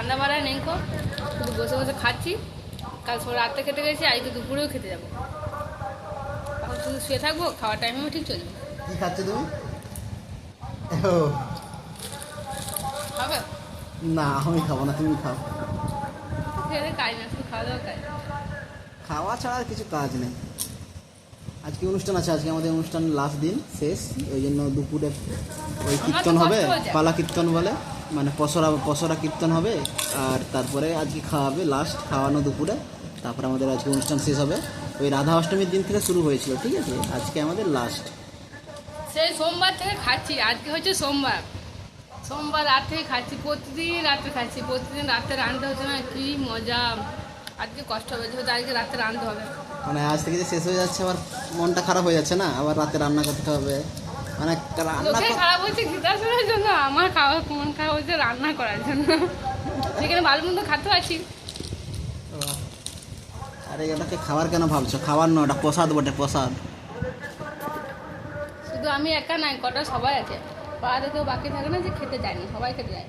রান্না বাড়া নেই কো, শুধু বসে বসে খাচ্ছি। কাল রাত্রে খেতে গেছি, আজকে দুপুরেও খেতে যাবো। এখন শুধু শুয়ে থাকবো, খাওয়ার টাইমেও ঠিক চলবে। কি খাচ্ছ তুমি? ও হবে না, আমি খাবো না, তুমি খাও। খেলে কাজ না, শুধু খাওয়া দাওয়া কাজ। খাওয়া ছাড়া আর কিছু কাজ নেই। আজকে অনুষ্ঠান আছে, আজকে আমাদের অনুষ্ঠান লাস্ট দিন শেষ, ওই জন্য দুপুরে ওই কীর্তন হবে, পালা কীর্তন বলে, মানে পসরা কীর্তন হবে। আর তারপরে আজকে খাওয়াবে, লাস্ট খাওয়ানো দুপুরে। তারপরে আমাদের আজকে অনুষ্ঠান শেষ হবে। ওই রাধা অষ্টমীর দিন থেকে শুরু হয়েছিল, ঠিক আছে, আজকে আমাদের লাস্ট। সেই সোমবার থেকে খাচ্ছি, আজকে হচ্ছে সোমবার। সোমবার রাত থেকে খাচ্ছি, প্রতিদিন রাত্রে খাচ্ছি, প্রতিদিন রাত্রে রাঁধতে হচ্ছে না, কি মজা। আজকে কষ্ট হবে, যেহেতু আজকে রাত্রে রাঁধতে হবে। মানে আজ থেকে যে শেষ হয়ে যাচ্ছে, আবার মনটা খারাপ হয়ে যাচ্ছে না, আবার রাতে রান্না করতে হবে, মানে লোকের খারাপ হচ্ছে গীতা শোনার জন্য, আমার খাওয়া মন খারাপ হচ্ছে রান্না করার জন্য। সেখানে ভালো মন্দ খেতে পারছি। আরে এটাকে খাবার কেন ভাবছো? খাবার নয়, ওটা প্রসাদ বটে, প্রসাদ। শুধু আমি একা নাই, কটা সবাই আছে। পাড়াতে কেউ বাকি থাকে না যে খেতে যায়নি, সবাই খেতে যায়।